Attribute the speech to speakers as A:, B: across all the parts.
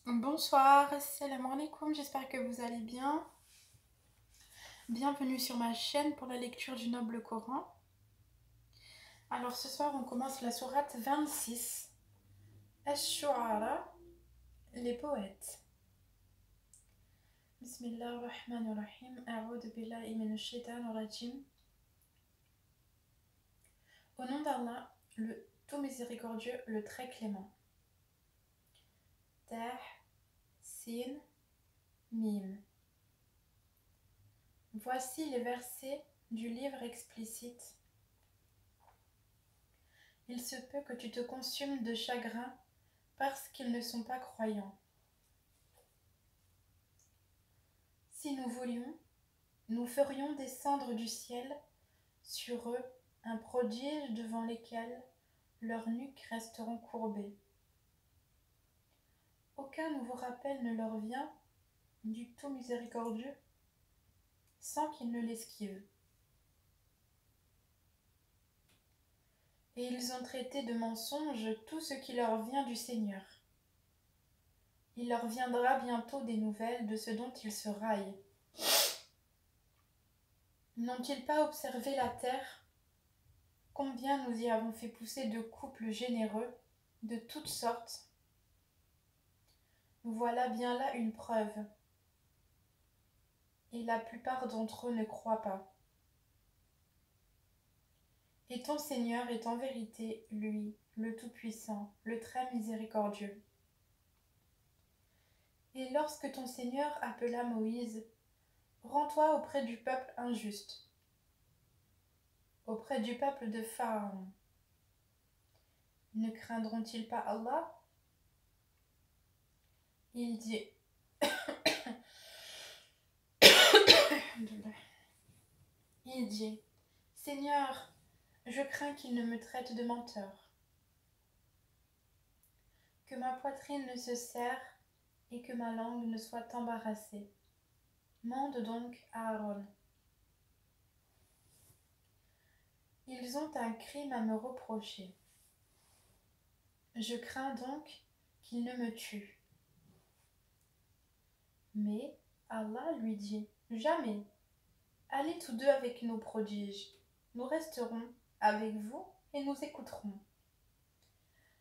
A: Bonsoir, salam alaikum, j'espère que vous allez bien. Bienvenue sur ma chaîne pour la lecture du Noble Coran. Alors ce soir on commence la sourate 26, Ash-Shu'ara, les poètes. Bismillahirrahmanirrahim, a'udhu billahi minash shaitanir rajim. Au nom d'Allah, le tout miséricordieux, le très clément. Tah, Sin, Mim. Voici les versets du livre explicite. Il se peut que tu te consumes de chagrin parce qu'ils ne sont pas croyants. Si nous voulions, nous ferions descendre du ciel sur eux un prodige devant lesquels leurs nuques resteront courbées. Aucun nouveau rappel ne leur vient du tout miséricordieux sans qu'ils ne l'esquivent. Et ils ont traité de mensonge tout ce qui leur vient du Seigneur. Il leur viendra bientôt des nouvelles de ce dont ils se raillent. N'ont-ils pas observé la terre? Combien nous y avons fait pousser de couples généreux, de toutes sortes. Voilà bien là une preuve. Et la plupart d'entre eux ne croient pas. Et ton Seigneur est en vérité, lui, le Tout-Puissant, le très miséricordieux. Et lorsque ton Seigneur appela Moïse, rends-toi auprès du peuple injuste, auprès du peuple de Pharaon. Ne craindront-ils pas Allah? Il dit Il dit, Seigneur, je crains qu'il ne me traite de menteur, que ma poitrine ne se serre et que ma langue ne soit embarrassée. Mande donc à Aaron. Ils ont un crime à me reprocher. Je crains donc qu'ils ne me tuent. Mais Allah lui dit, jamais. Allez tous deux avec nos prodiges. Nous resterons avec vous et nous écouterons.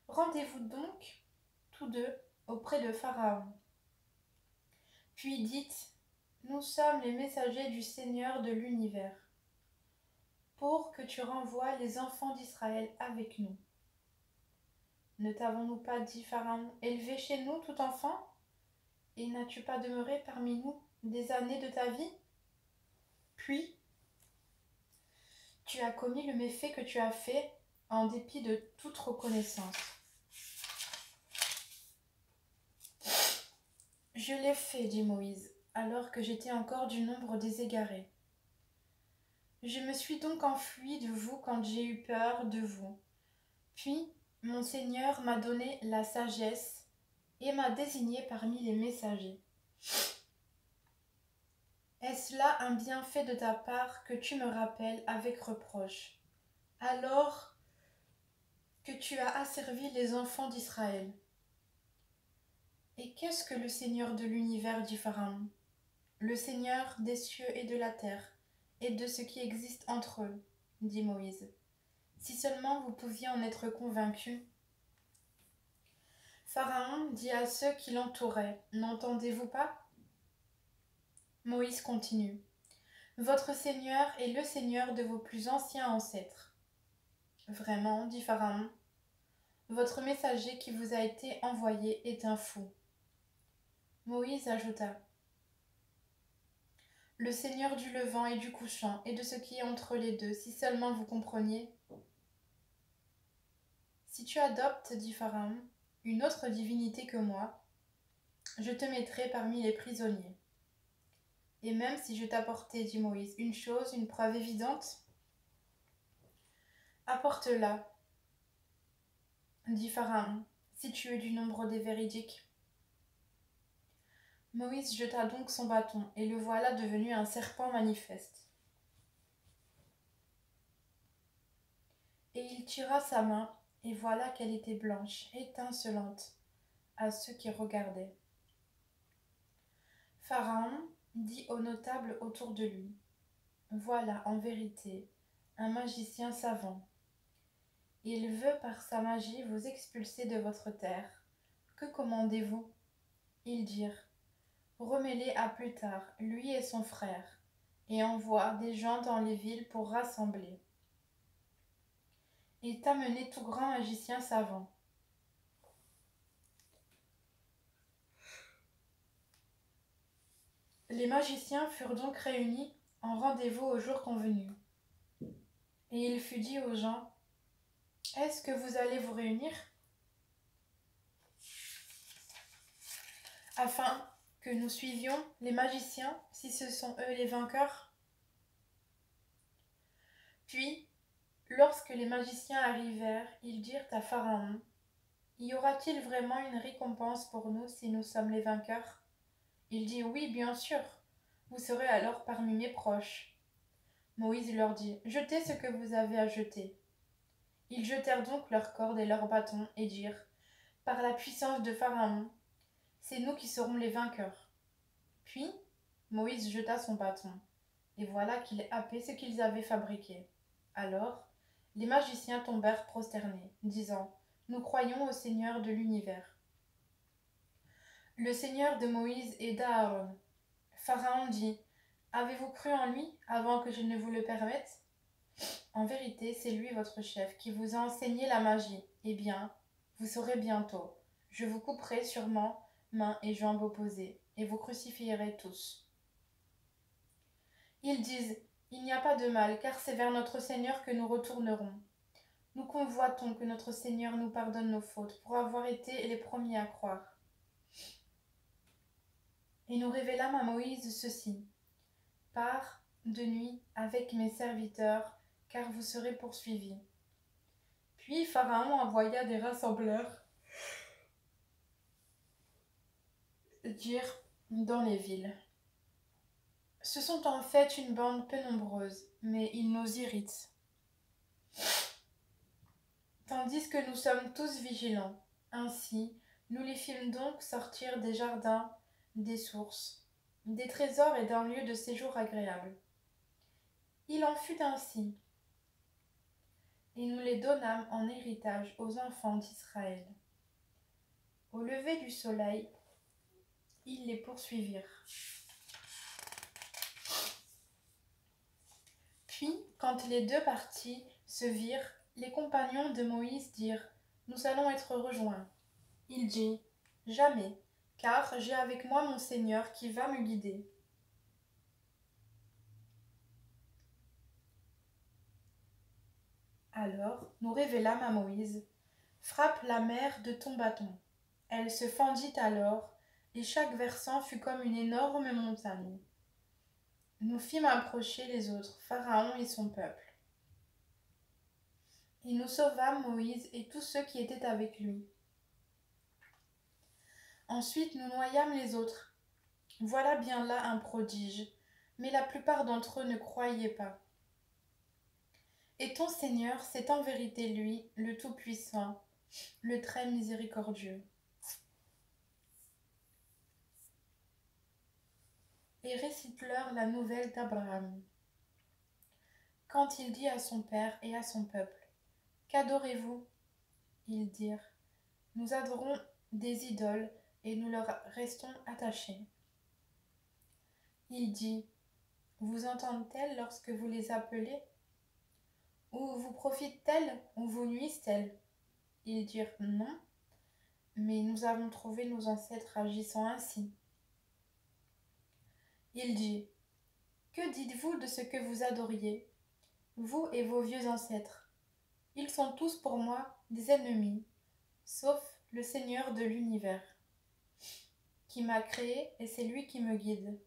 A: Rendez-vous donc tous deux auprès de Pharaon. Puis dites, nous sommes les messagers du Seigneur de l'univers, pour que tu renvoies les enfants d'Israël avec nous. Ne t'avons-nous pas dit, Pharaon, élevé chez nous tout enfant? Et n'as-tu pas demeuré parmi nous des années de ta vie? Puis, tu as commis le méfait que tu as fait en dépit de toute reconnaissance. Je l'ai fait, dit Moïse, alors que j'étais encore du nombre des égarés. Je me suis donc enfui de vous quand j'ai eu peur de vous. Puis, mon Seigneur m'a donné la sagesse et m'a désigné parmi les messagers. Est-ce là un bienfait de ta part que tu me rappelles avec reproche, alors que tu as asservi les enfants d'Israël? Et qu'est-ce que le Seigneur de l'univers, dit Pharaon, le Seigneur des cieux et de la terre, et de ce qui existe entre eux, dit Moïse. Si seulement vous pouviez en être convaincus. Pharaon dit à ceux qui l'entouraient, n'entendez-vous pas? Moïse continue. Votre Seigneur est le Seigneur de vos plus anciens ancêtres. Vraiment, dit Pharaon, votre messager qui vous a été envoyé est un fou. Moïse ajouta. Le Seigneur du levant et du couchant et de ce qui est entre les deux, si seulement vous compreniez. Si tu adoptes, dit Pharaon, une autre divinité que moi, je te mettrai parmi les prisonniers. Et même si je t'apportais, dit Moïse, une chose, une preuve évidente, apporte-la, dit Pharaon, si tu es du nombre des véridiques. Moïse jeta donc son bâton, et le voilà devenu un serpent manifeste. Et il tira sa main, et voilà qu'elle était blanche, étincelante, à ceux qui regardaient. Pharaon dit aux notables autour de lui, « Voilà, en vérité, un magicien savant. Il veut par sa magie vous expulser de votre terre. Que commandez-vous » Ils dirent, « Remets-les à plus tard, lui et son frère, et envoie des gens dans les villes pour rassembler. Et t'amener tout grand magicien savant. » Les magiciens furent donc réunis en rendez-vous au jour convenu. Et il fut dit aux gens, « Est-ce que vous allez vous réunir afin que nous suivions les magiciens si ce sont eux les vainqueurs ?» Puis, lorsque les magiciens arrivèrent, ils dirent à Pharaon, « Y aura-t-il vraiment une récompense pour nous si nous sommes les vainqueurs ?» Il dit, « Oui, bien sûr, vous serez alors parmi mes proches. » Moïse leur dit, « Jetez ce que vous avez à jeter. » Ils jetèrent donc leurs cordes et leurs bâtons et dirent, « Par la puissance de Pharaon, c'est nous qui serons les vainqueurs. » Puis Moïse jeta son bâton, et voilà qu'il happait ce qu'ils avaient fabriqué. Alors les magiciens tombèrent prosternés, disant, « Nous croyons au Seigneur de l'univers. » Le Seigneur de Moïse et d'Aaron. Pharaon dit, « Avez-vous cru en lui avant que je ne vous le permette ? En vérité, c'est lui votre chef qui vous a enseigné la magie. Eh bien, vous saurez bientôt. Je vous couperai sûrement mains et jambes opposées, et vous crucifierez tous. » Ils disent, « Il n'y a pas de mal, car c'est vers notre Seigneur que nous retournerons. Nous convoitons que notre Seigneur nous pardonne nos fautes, pour avoir été les premiers à croire. » Et nous révélâmes à Moïse ceci, « Pars de nuit avec mes serviteurs, car vous serez poursuivis. » Puis Pharaon envoya des rassembleurs dire dans les villes, « Ce sont en fait une bande peu nombreuse, mais ils nous irritent. Tandis que nous sommes tous vigilants. Ainsi, nous les fîmes donc sortir des jardins, des sources, des trésors et d'un lieu de séjour agréable. Il en fut ainsi. Et nous les donnâmes en héritage aux enfants d'Israël. Au lever du soleil, ils les poursuivirent. Puis, quand les deux parties se virent, les compagnons de Moïse dirent, « Nous allons être rejoints. » Il dit, « Jamais, car j'ai avec moi mon Seigneur qui va me guider. » Alors nous révélâmes à Moïse, « Frappe la mer de ton bâton. » Elle se fendit alors, et chaque versant fut comme une énorme montagne. Nous fîmes approcher les autres, Pharaon et son peuple. Et nous sauvâmes Moïse et tous ceux qui étaient avec lui. Ensuite nous noyâmes les autres. Voilà bien là un prodige, mais la plupart d'entre eux ne croyaient pas. Et ton Seigneur, c'est en vérité lui, le Tout-Puissant, le très miséricordieux. Et récite-leur la nouvelle d'Abraham. Quand il dit à son père et à son peuple, « Qu'adorez-vous » Ils dirent, « Nous adorons des idoles et nous leur restons attachés. » Il dit, « Vous entendent-elles lorsque vous les appelez ? Ou vous profitent-elles ou vous nuisent-elles » Ils dirent, « Non, mais nous avons trouvé nos ancêtres agissant ainsi. » Il dit, « Que dites-vous de ce que vous adoriez, vous et vos vieux ancêtres ? Ils sont tous pour moi des ennemis, sauf le Seigneur de l'univers, qui m'a créé et c'est lui qui me guide.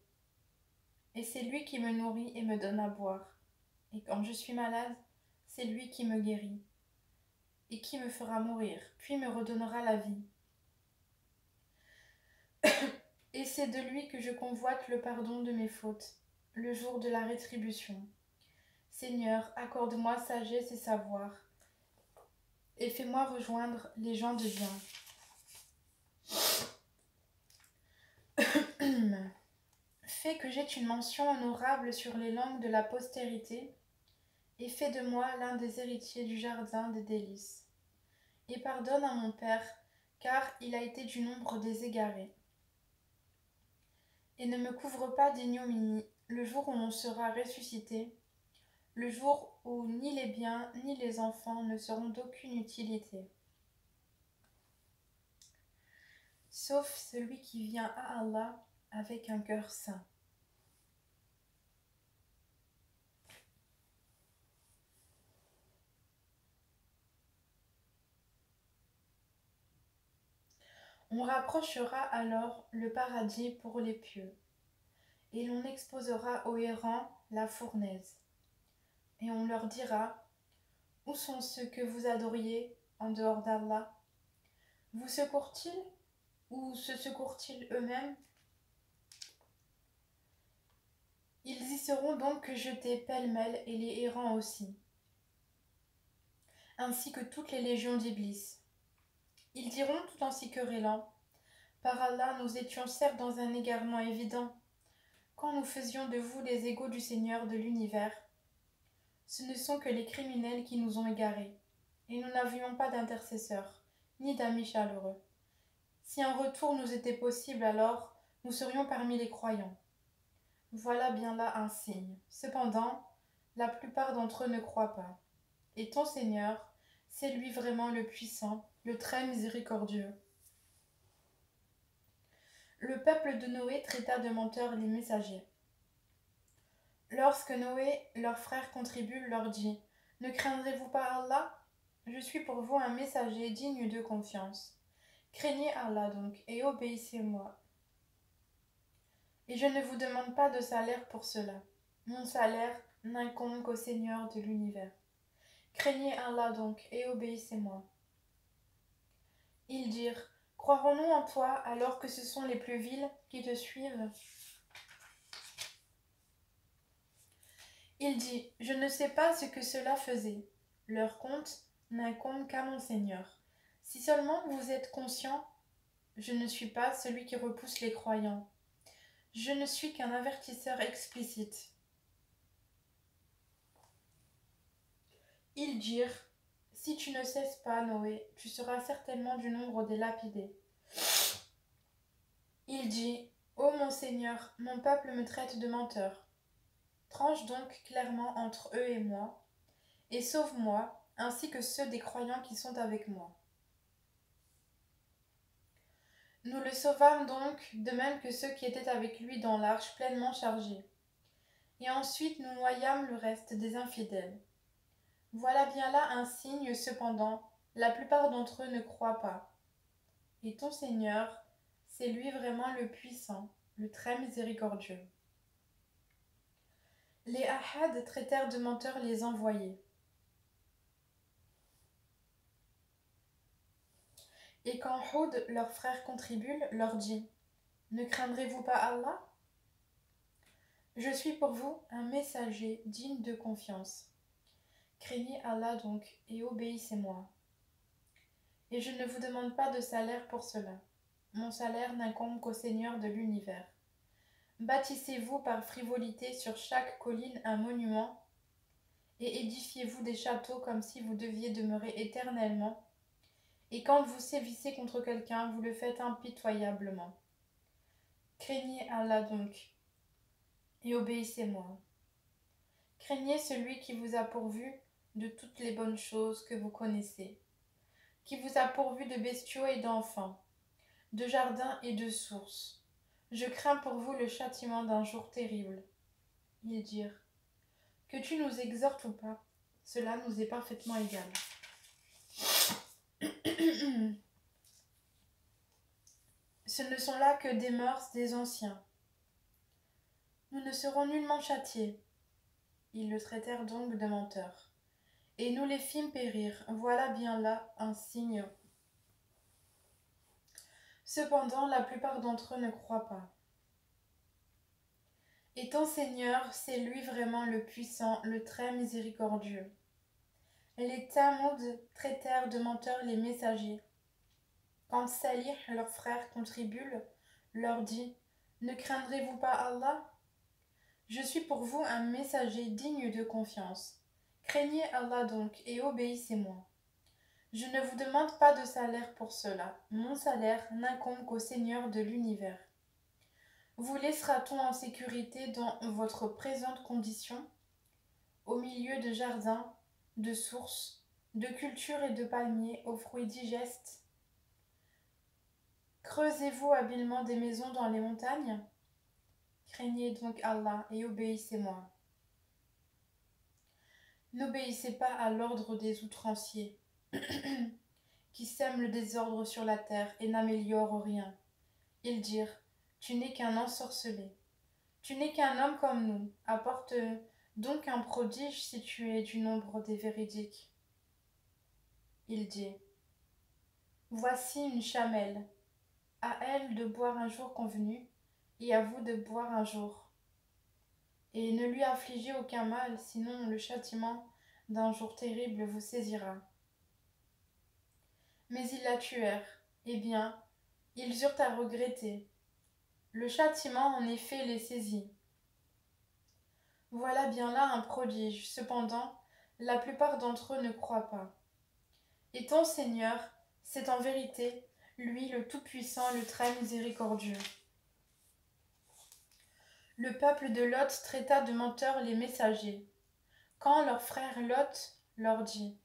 A: Et c'est lui qui me nourrit et me donne à boire. Et quand je suis malade, c'est lui qui me guérit et qui me fera mourir, puis me redonnera la vie. Et c'est de lui que je convoite le pardon de mes fautes, le jour de la rétribution. Seigneur, accorde-moi sagesse et savoir, et fais-moi rejoindre les gens de bien. » fais que j'aie une mention honorable sur les langues de la postérité, et fais de moi l'un des héritiers du jardin des délices. Et pardonne à mon père, car il a été du nombre des égarés. Et ne me couvre pas d'ignominie le jour où l'on sera ressuscité, le jour où ni les biens ni les enfants ne seront d'aucune utilité, sauf celui qui vient à Allah avec un cœur saint. On rapprochera alors le paradis pour les pieux, et l'on exposera aux errants la fournaise. Et on leur dira: où sont ceux que vous adoriez en dehors d'Allah? Vous secourent-ils ou se secourent-ils eux-mêmes? Ils y seront donc jetés pêle-mêle, et les errants aussi, ainsi que toutes les légions d'Iblis. Ils diront tout en s'y querellant: par Allah, nous étions certes dans un égarement évident, quand nous faisions de vous les égaux du Seigneur de l'univers. Ce ne sont que les criminels qui nous ont égarés, et nous n'avions pas d'intercesseurs, ni d'amis chaleureux. Si un retour nous était possible, alors nous serions parmi les croyants. Voilà bien là un signe. Cependant, la plupart d'entre eux ne croient pas. Et ton Seigneur, c'est lui vraiment le puissant, le très miséricordieux. Le peuple de Noé traita de menteurs les messagers. Lorsque Noé, leur frère contribule, leur dit: ne craindrez-vous pas Allah? Je suis pour vous un messager digne de confiance. Craignez Allah donc, et obéissez-moi. Et je ne vous demande pas de salaire pour cela. Mon salaire n'incombe qu'au Seigneur de l'univers. Craignez Allah donc, et obéissez-moi. Ils dirent: croirons-nous en toi alors que ce sont les plus vils qui te suivent? Il dit: je ne sais pas ce que cela faisait. Leur compte n'incombe qu'à mon Seigneur. Si seulement vous êtes conscients, je ne suis pas celui qui repousse les croyants. Je ne suis qu'un avertisseur explicite. Ils dirent: si tu ne cesses pas, Noé, tu seras certainement du nombre des lapidés. Il dit: ô mon Seigneur, mon peuple me traite de menteur. Tranche donc clairement entre eux et moi, et sauve-moi, ainsi que ceux des croyants qui sont avec moi. Nous le sauvâmes donc, de même que ceux qui étaient avec lui dans l'arche pleinement chargés. Et ensuite nous noyâmes le reste des infidèles. Voilà bien là un signe, cependant, la plupart d'entre eux ne croient pas. Et ton Seigneur, c'est lui vraiment le puissant, le très miséricordieux. Les Ahad traitèrent de menteurs les envoyés. Et quand Houd, leur frère contribule, leur dit: ne craindrez-vous pas Allah? Je suis pour vous un messager digne de confiance. Craignez Allah donc, et obéissez-moi. Et je ne vous demande pas de salaire pour cela. Mon salaire n'incombe qu'au Seigneur de l'univers. Bâtissez-vous par frivolité sur chaque colline un monument, et édifiez-vous des châteaux comme si vous deviez demeurer éternellement, et quand vous sévissez contre quelqu'un, vous le faites impitoyablement. Craignez Allah donc, et obéissez-moi. Craignez celui qui vous a pourvu de toutes les bonnes choses que vous connaissez, qui vous a pourvu de bestiaux et d'enfants, de jardins et de sources. Je crains pour vous le châtiment d'un jour terrible. Ils dirent: que tu nous exhortes ou pas, cela nous est parfaitement égal. Ce ne sont là que des mœurs des anciens. Nous ne serons nullement châtiés. Ils le traitèrent donc de menteur. Et nous les fîmes périr. Voilà bien là un signe. Cependant, la plupart d'entre eux ne croient pas. Et ton Seigneur, c'est lui vraiment le puissant, le très miséricordieux. Les Tamoud traitèrent de menteurs les messagers. Quand Salih, leur frère, contribule, leur dit: ne craindrez-vous pas Allah? Je suis pour vous un messager digne de confiance. Craignez Allah donc et obéissez-moi. Je ne vous demande pas de salaire pour cela. Mon salaire n'incombe qu'au Seigneur de l'univers. Vous laissera-t-on en sécurité dans votre présente condition, au milieu de jardins, de sources, de cultures et de palmiers aux fruits digestes? Creusez-vous habilement des maisons dans les montagnes? Craignez donc Allah et obéissez-moi. N'obéissez pas à l'ordre des outranciers, qui sèment le désordre sur la terre et n'améliorent rien. Ils dirent, tu n'es qu'un ensorcelé. Tu n'es qu'un homme comme nous. Apporte donc un prodige si tu es du nombre des véridiques. Il dit, voici une chamelle. À elle de boire un jour convenu, et à vous de boire un jour. Et ne lui affligez aucun mal, sinon le châtiment d'un jour terrible vous saisira. Mais ils la tuèrent. Eh bien, ils eurent à regretter. Le châtiment, en effet, les saisit. Voilà bien là un prodige. Cependant, la plupart d'entre eux ne croient pas. Et ton Seigneur, c'est en vérité lui le Tout-Puissant, le très miséricordieux. Le peuple de Lot traita de menteurs les messagers. Quand leur frère Lot leur dit,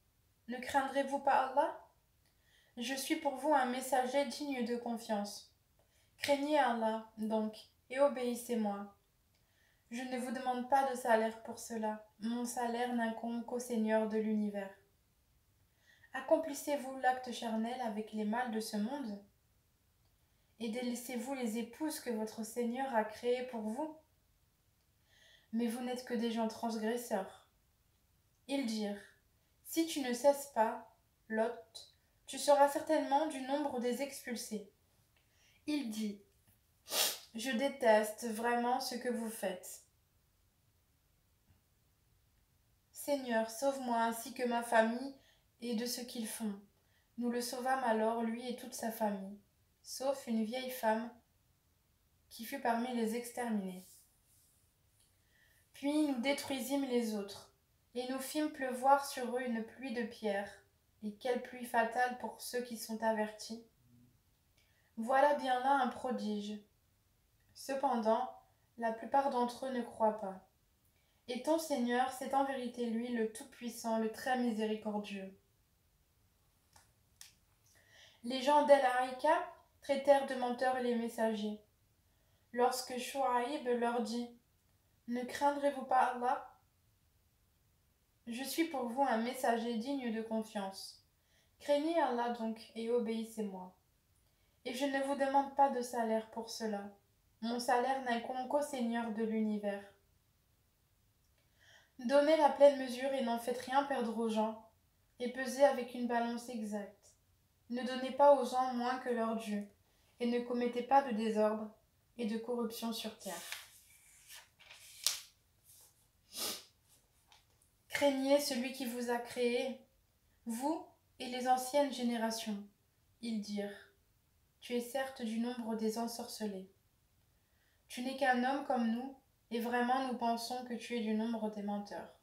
A: ne craindrez-vous pas Allah? Je suis pour vous un messager digne de confiance. Craignez Allah, donc, et obéissez-moi. Je ne vous demande pas de salaire pour cela. Mon salaire n'incombe qu'au Seigneur de l'univers. Accomplissez-vous l'acte charnel avec les mâles de ce monde? Et délaissez-vous les épouses que votre Seigneur a créées pour vous? Mais vous n'êtes que des gens transgresseurs. Ils dirent, si tu ne cesses pas, Lot, tu seras certainement du nombre des expulsés. Il dit, je déteste vraiment ce que vous faites. Seigneur, sauve-moi ainsi que ma famille et de ce qu'ils font. Nous le sauvâmes alors, lui et toute sa famille, sauf une vieille femme qui fut parmi les exterminés. Puis nous détruisîmes les autres, et nous fîmes pleuvoir sur eux une pluie de pierres. Et quelle pluie fatale pour ceux qui sont avertis. Voilà bien là un prodige. Cependant, la plupart d'entre eux ne croient pas. Et ton Seigneur, c'est en vérité lui le Tout-Puissant, le très miséricordieux. Les gens d'El-Haïka traitèrent de menteurs les messagers. Lorsque Chouaïb leur dit, ne craindrez-vous pas Allah? Je suis pour vous un messager digne de confiance. Craignez Allah donc et obéissez-moi. Et je ne vous demande pas de salaire pour cela. Mon salaire n'incombe qu'au Seigneur de l'univers. Donnez la pleine mesure et n'en faites rien perdre aux gens, et pesez avec une balance exacte. Ne donnez pas aux gens moins que leur dû, et ne commettez pas de désordre et de corruption sur terre. Craignez celui qui vous a créé, vous et les anciennes générations. Ils dirent, tu es certes du nombre des ensorcelés. Tu n'es qu'un homme comme nous, et vraiment nous pensons que tu es du nombre des menteurs.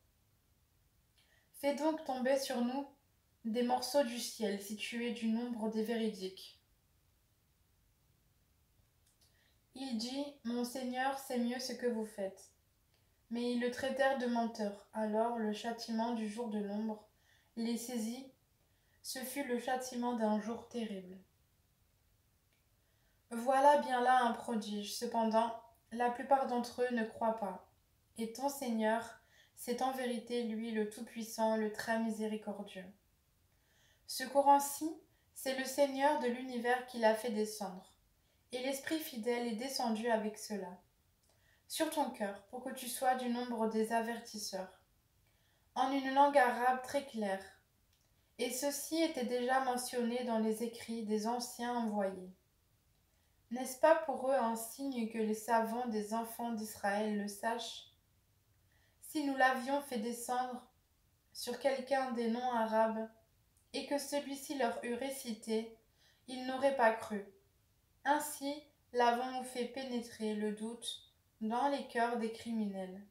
A: Fais donc tomber sur nous des morceaux du ciel si tu es du nombre des véridiques. Il dit, mon Seigneur sait mieux ce que vous faites. Mais ils le traitèrent de menteur. Alors le châtiment du jour de l'ombre les saisit. Ce fut le châtiment d'un jour terrible. Voilà bien là un prodige. Cependant, la plupart d'entre eux ne croient pas. Et ton Seigneur, c'est en vérité lui le Tout-Puissant, le très miséricordieux. Ce Coran-ci, c'est le Seigneur de l'univers qui l'a fait descendre. Et l'Esprit fidèle est descendu avec cela sur ton cœur, pour que tu sois du nombre des avertisseurs, en une langue arabe très claire. Et ceci était déjà mentionné dans les écrits des anciens envoyés. N'est-ce pas pour eux un signe que les savants des enfants d'Israël le sachent? Si nous l'avions fait descendre sur quelqu'un des noms arabes, et que celui-ci leur eût récité, ils n'auraient pas cru. Ainsi l'avons-nous fait pénétrer le doute dans les cœurs des criminels.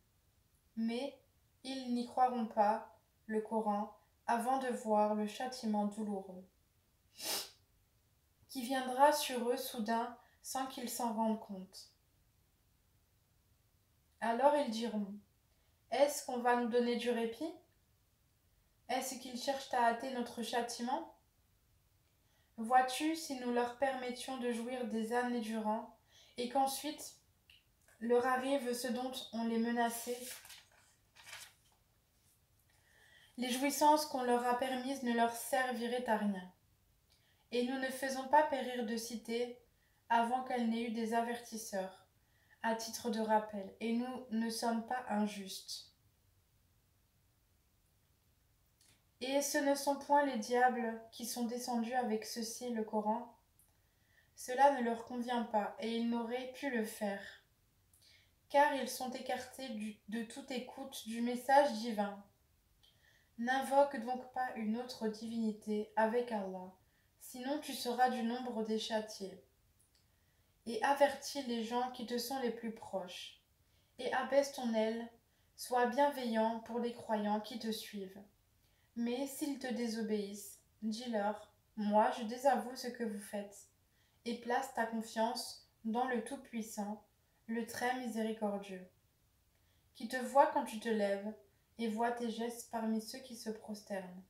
A: Mais ils n'y croiront pas, le Coran, avant de voir le châtiment douloureux, qui viendra sur eux soudain sans qu'ils s'en rendent compte. Alors ils diront, est-ce qu'on va nous donner du répit? Est-ce qu'ils cherchent à hâter notre châtiment? Vois-tu, si nous leur permettions de jouir des années durant, et qu'ensuite leur arrive ce dont on les menaçait, les jouissances qu'on leur a permises ne leur serviraient à rien. Et nous ne faisons pas périr de cité avant qu'elle n'ait eu des avertisseurs, à titre de rappel, et nous ne sommes pas injustes. Et ce ne sont point les diables qui sont descendus avec ceci, le Coran. Cela ne leur convient pas, et ils n'auraient pu le faire, car ils sont écartés de toute écoute du message divin. N'invoque donc pas une autre divinité avec Allah, sinon tu seras du nombre des châtiés. Et avertis les gens qui te sont les plus proches, et abaisse ton aile, sois bienveillant pour les croyants qui te suivent. Mais s'ils te désobéissent, dis-leur, moi je désavoue ce que vous faites, et place ta confiance dans le Tout-Puissant, le Très Miséricordieux, qui te voit quand tu te lèves et voit tes gestes parmi ceux qui se prosternent.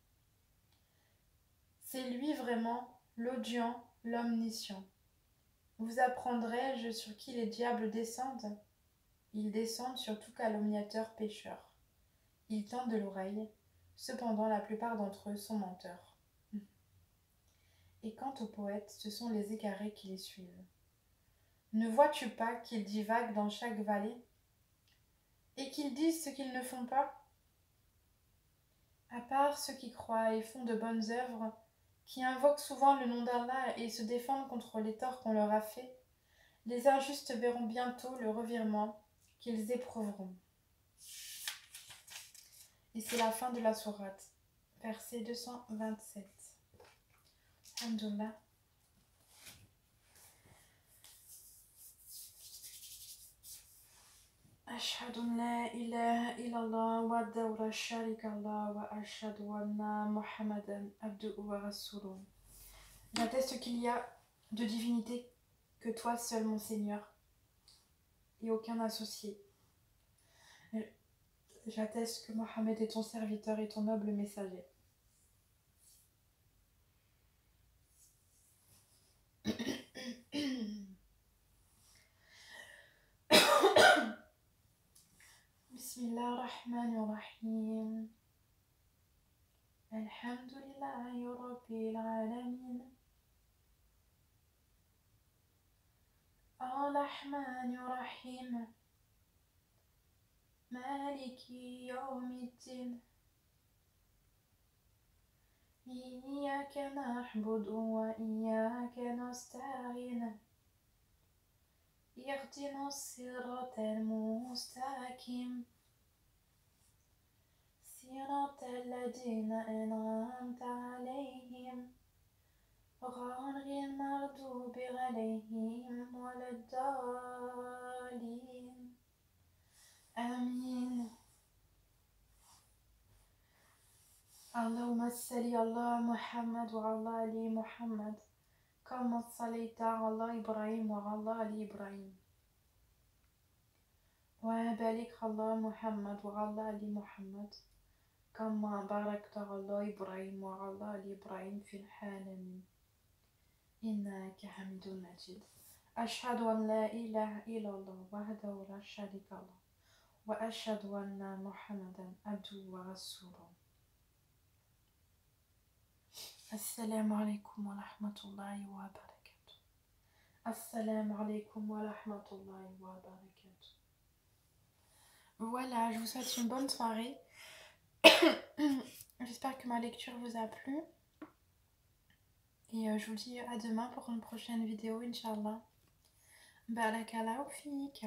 A: C'est lui vraiment l'audient, l'omniscient. Vous apprendrai-je sur qui les diables descendent? Ils descendent sur tout calomniateur pécheur. Ils tendent l'oreille, cependant la plupart d'entre eux sont menteurs. Et quant aux poètes, ce sont les égarés qui les suivent. Ne vois-tu pas qu'ils divaguent dans chaque vallée, et qu'ils disent ce qu'ils ne font pas? À part ceux qui croient et font de bonnes œuvres, qui invoquent souvent le nom d'Allah et se défendent contre les torts qu'on leur a faits, les injustes verront bientôt le revirement qu'ils éprouveront. Et c'est la fin de la sourate, verset 227. Alhamdulillah. أشهد أن لا إله إلا الله وحده لا شريك له وأشهد أن محمدا عبده ورسوله. J'atteste qu'il y a de divinité que toi seul, mon Seigneur, et aucun associé. J'atteste que Mohammed est ton serviteur et ton noble messager. Bismillahirrahmanirrahim. Alhamdulillahi Rabbil Alamin. Ar-Rahmanir-Rahim. Maliki Yawmiddin. Iyyaka na'budu wa iyyaka nasta'in. اهدنا الصراط المستقيم صراط الذين أنعمت عليهم غير المغضوب عليهم ولا الضالين آمين. اللهم صل على محمد وعلى آل محمد كما صليت على إبراهيم وعلى آل إبراهيم وبارك على محمد وعلى آل محمد كما باركت على إبراهيم وعلى آل إبراهيم في العالمين إنك حميد مجيد. أشهد أن لا إله إلا الله وحده لا شريك له وأشهد أن محمدا عبده ورسوله. السلام عليكم ورحمة الله وبركاته. السلام عليكم ورحمة الله وبركاته. Voilà, je vous souhaite une bonne soirée. J'espère que ma lecture vous a plu. Et je vous dis à demain pour une prochaine vidéo, Inch'Allah. Barakallahu fik.